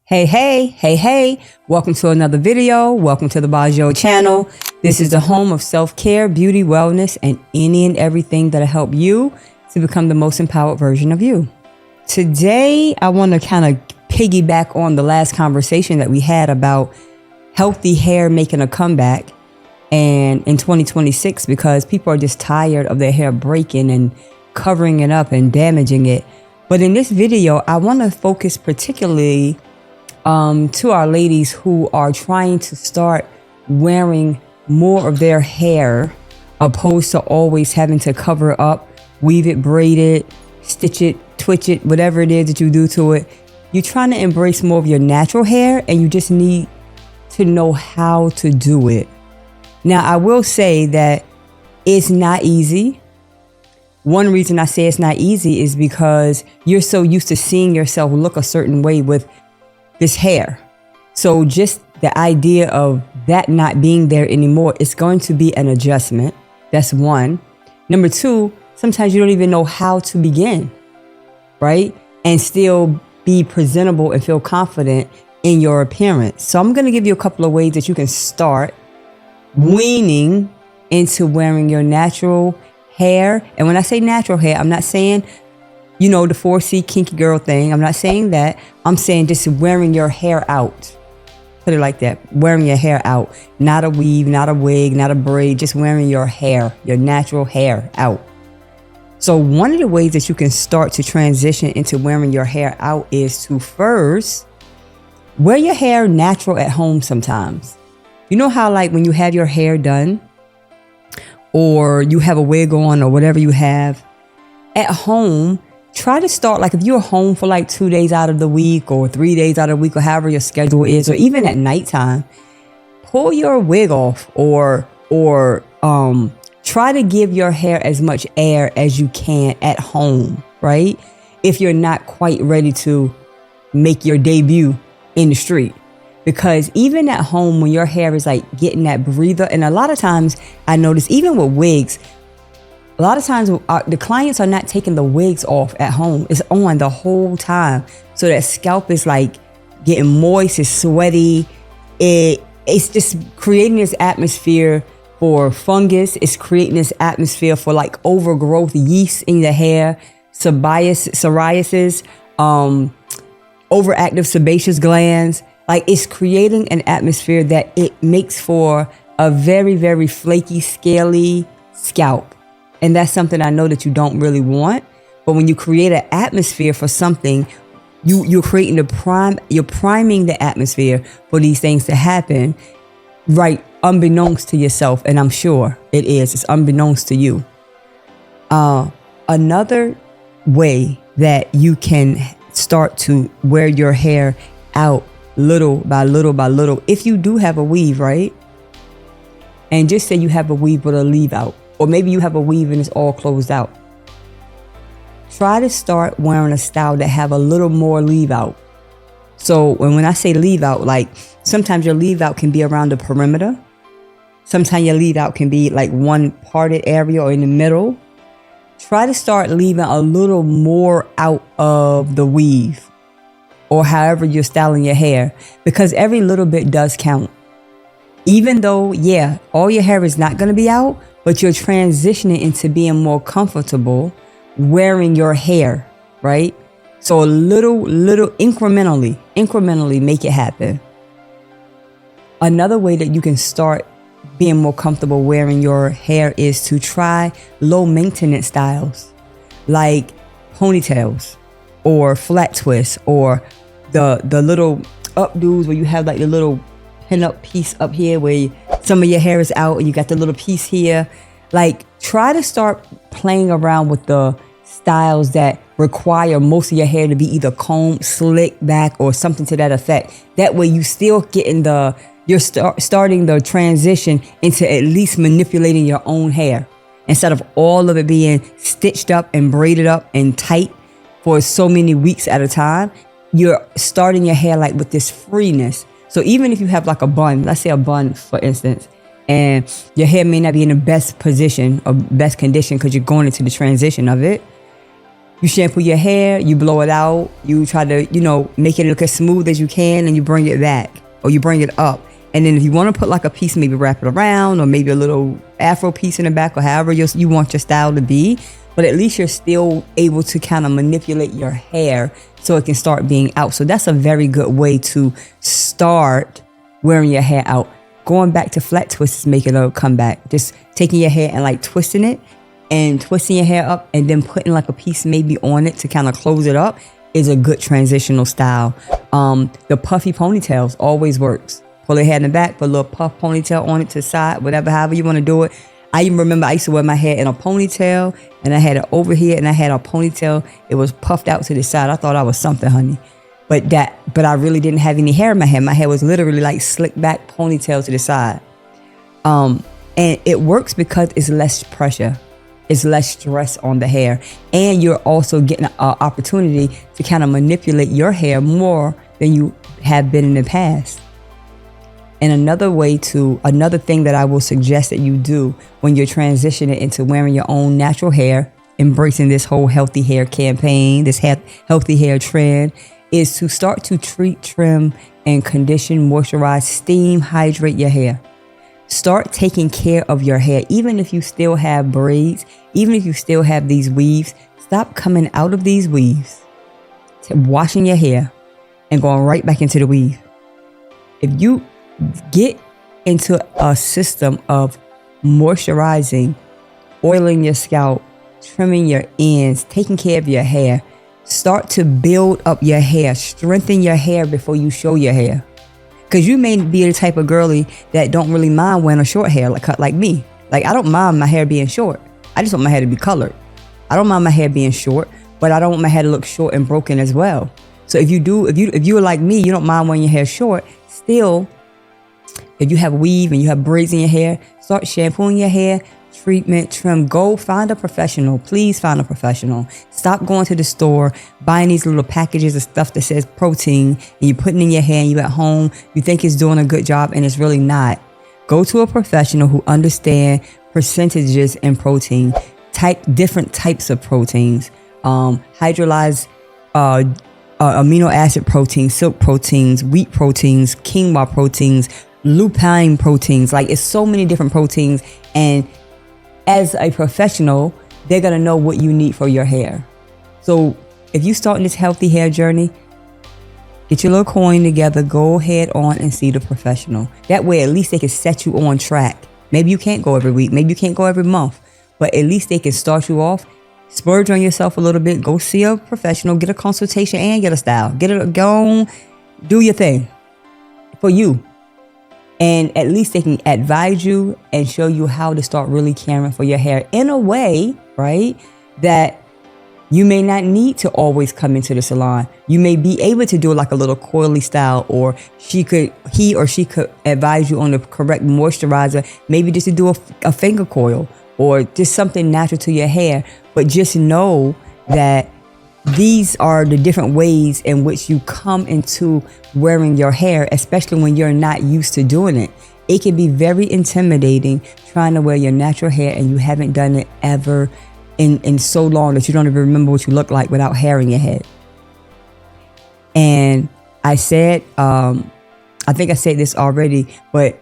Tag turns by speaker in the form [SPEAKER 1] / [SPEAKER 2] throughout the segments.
[SPEAKER 1] Hey. Welcome to another video. Welcome to the Bajo channel. This is the home of self-care, beauty, wellness, and any and everything that'll help you to become the most empowered version of you. Today, I want to kind of piggyback on the last conversation that we had about healthy hair making a comeback and in 2026, because people are just tired of their hair breaking and covering it up and damaging it. But in this video, I want to focus particularly to our ladies who are trying to start wearing more of their hair, opposed to always having to cover up, weave it, braid it, stitch it, twitch it, whatever it is that you do to it. You're trying to embrace more of your natural hair, and you just need to know how to do it. Now, I will say that it's not easy. One reason I say it's not easy is because you're so used to seeing yourself look a certain way with this hair. So just the idea of that not being there anymore, it's going to be an adjustment. That's one. Number two, sometimes you don't even know how to begin, right? And still be presentable and feel confident in your appearance. So I'm going to give you a couple of ways that you can start weaning into wearing your natural hair. And when I say natural hair, I'm not saying, the 4C kinky girl thing. I'm not saying that. I'm saying just wearing your hair out. Put it like that. Wearing your hair out. Not a weave, not a wig, not a braid. Just wearing your hair, your natural hair out. So one of the ways that you can start to transition into wearing your hair out is to first wear your hair natural at home sometimes. You know how like when you have your hair done or you have a wig on or whatever you have at home, try to start, like if you're home for like 2 days out of the week or 3 days out of the week or however your schedule is, or even at nighttime, pull your wig off or try to give your hair as much air as you can at home, right? If you're not quite ready to make your debut in the street. Because even at home, when your hair is like getting that breather, and a lot of times I notice even with wigs, a lot of times the clients are not taking the wigs off at home. It's on the whole time. So that scalp is like getting moist, it's sweaty. It's just creating this atmosphere for fungus. It's creating this atmosphere for like overgrowth, yeast in the hair, psoriasis, overactive sebaceous glands. Like it's creating an atmosphere that it makes for a very, very flaky, scaly scalp. And that's something I know that you don't really want. But when you create an atmosphere for something, you're creating you're priming the atmosphere for these things to happen, right? Unbeknownst to yourself. And I'm sure it is. It's unbeknownst to you. Another way that you can start to wear your hair out little by little, if you do have a weave, right? And just say you have a weave with a leave out. Or maybe you have a weave and it's all closed out. Try to start wearing a style that have a little more leave out. So when I say leave out, like sometimes your leave out can be around the perimeter. Sometimes your leave out can be like one parted area or in the middle. Try to start leaving a little more out of the weave or however you're styling your hair, because every little bit does count. Even though, yeah, all your hair is not going to be out, but you're transitioning into being more comfortable wearing your hair, right? So a little incrementally make it happen. Another way that you can start being more comfortable wearing your hair is to try low maintenance styles like ponytails or flat twists or the little updos where you have like the little pin up piece up here where some of your hair is out and you got the little piece here. Like try to start playing around with the styles that require most of your hair to be either combed, slick back, or something to that effect. That way you still getting you're starting the transition into at least manipulating your own hair instead of all of it being stitched up and braided up and tight for so many weeks at a time. You're starting your hair like with this freeness. So even if you have like a bun, let's say a bun, for instance, and your hair may not be in the best position or best condition because you're going into the transition of it, You shampoo your hair, you blow it out, you try to, make it look as smooth as you can, and you bring it back or you bring it up. And then if you want to put like a piece, maybe wrap it around, or maybe a little afro piece in the back, or however you want your style to be. But at least you're still able to kind of manipulate your hair so it can start being out. So that's a very good way to start wearing your hair out. Going back to flat twists, making a comeback. Just taking your hair and like twisting it and twisting your hair up, and then putting like a piece maybe on it to kind of close it up is a good transitional style. The puffy ponytails always works. Pull your hair in the back, put a little puff ponytail on it to the side, whatever, however you want to do it. I even remember I used to wear my hair in a ponytail, and I had it over here, and I had a ponytail. It was puffed out to the side. I thought I was something, honey. But I really didn't have any hair in my hair. My hair was literally like slick back ponytail to the side. And it works because it's less pressure. It's less stress on the hair. And you're also getting an opportunity to kind of manipulate your hair more than you have been in the past. And another thing that I will suggest that you do when you're transitioning into wearing your own natural hair, embracing this whole healthy hair campaign, this healthy hair trend, is to start to treat, trim, and condition, moisturize, steam, hydrate your hair. Start taking care of your hair. Even if you still have braids, even if you still have these weaves, stop coming out of these weaves, washing your hair, and going right back into the weave. If you get into a system of moisturizing, oiling your scalp, trimming your ends, taking care of your hair, start to build up your hair, strengthen your hair before you show your hair. Because you may be the type of girly that don't really mind wearing a short hair like me. Like, I don't mind my hair being short. I just want my hair to be colored. I don't mind my hair being short, but I don't want my hair to look short and broken as well. So if you're like me, you don't mind wearing your hair short, still, if you have weave and you have braids in your hair, start shampooing your hair, treatment, trim. Go find a professional. Please find a professional. Stop going to the store, buying these little packages of stuff that says protein, and you're putting in your hair, and you at home, you think it's doing a good job, and it's really not. Go to a professional who understand percentages in protein, different types of proteins, hydrolyzed amino acid proteins, silk proteins, wheat proteins, quinoa proteins, lupine proteins. Like, it's so many different proteins, and as a professional, they're gonna know what you need for your hair. So if you start this healthy hair journey, get your little coin together, go ahead on and see the professional. That way, at least they can set you on track. Maybe you can't go every week, maybe you can't go every month, but at least they can start you off. Splurge on yourself a little bit, go see a professional, get a consultation, and get a style. Go do your thing for you. And at least they can advise you and show you how to start really caring for your hair in a way, right, that you may not need to always come into the salon. You may be able to do like a little coily style, or he or she could advise you on the correct moisturizer, maybe just to do a finger coil or just something natural to your hair. But just know that these are the different ways in which you come into wearing your hair, especially when you're not used to doing it. It can be very intimidating trying to wear your natural hair and you haven't done it ever in so long that you don't even remember what you look like without hair in your head. And I said, I think I said this already, but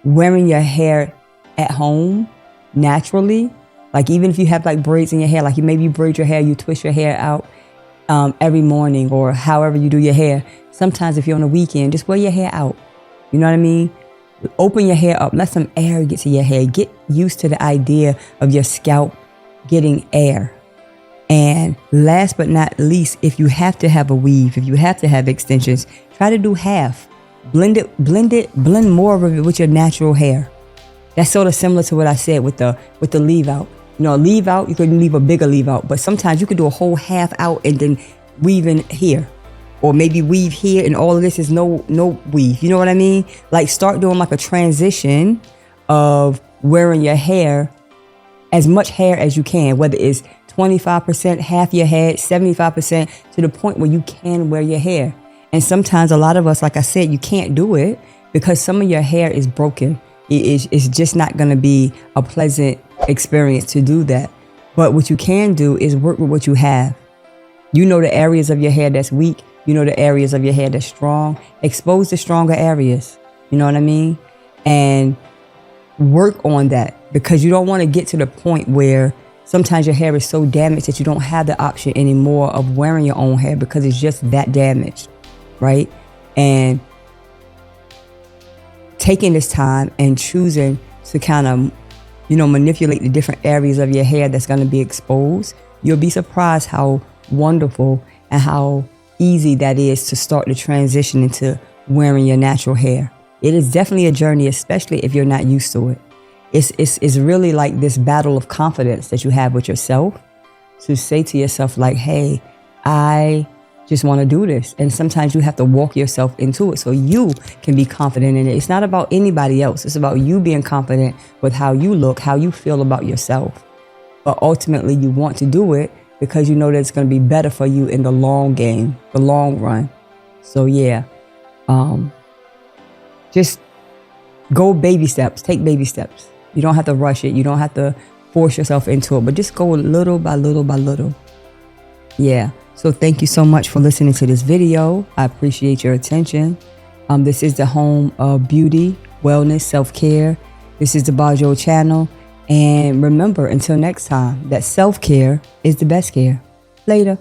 [SPEAKER 1] wearing your hair at home naturally, like even if you have like braids in your hair, like you braid your hair, you twist your hair out every morning or however you do your hair. Sometimes if you're on a weekend, just wear your hair out. You know what I mean? Open your hair up, let some air get to your hair. Get used to the idea of your scalp getting air. And last but not least, if you have to have a weave, if you have to have extensions, try to do half. Blend more of it with your natural hair. That's sort of similar to what I said with the leave out. You know, leave out, you can leave a bigger leave out, but sometimes you could do a whole half out and then weave in here. Or maybe weave here and all of this is no weave. You know what I mean? Like, start doing like a transition of wearing your hair, as much hair as you can, whether it's 25%, half your head, 75%, to the point where you can wear your hair. And sometimes a lot of us, like I said, you can't do it because some of your hair is broken. It's just not going to be a pleasant experience to do that. But what you can do is work with what you have. You know the areas of your hair that's weak. You know the areas of your hair that's strong. Expose the stronger areas. You know what I mean? And work on that, because you don't want to get to the point where sometimes your hair is so damaged that you don't have the option anymore of wearing your own hair because it's just that damaged, right? And taking this time and choosing to kind of, manipulate the different areas of your hair that's going to be exposed, you'll be surprised how wonderful and how easy that is to start the transition into wearing your natural hair. It is definitely a journey, especially if you're not used to it. It's really like this battle of confidence that you have with yourself, to say to yourself like, hey, I just want to do this. And sometimes you have to walk yourself into it so you can be confident in it. It's not about anybody else. It's about you being confident with how you look, how you feel about yourself. But ultimately you want to do it because you know that it's going to be better for you in the long game, the long run. So yeah, just go baby steps, take baby steps. You don't have to rush it. You don't have to force yourself into it, but just go little by little by little. Yeah. So thank you so much for listening to this video. I appreciate your attention. This is the home of beauty, wellness, self-care. This is the Bajo channel. And remember, until next time, that self-care is the best care. Later.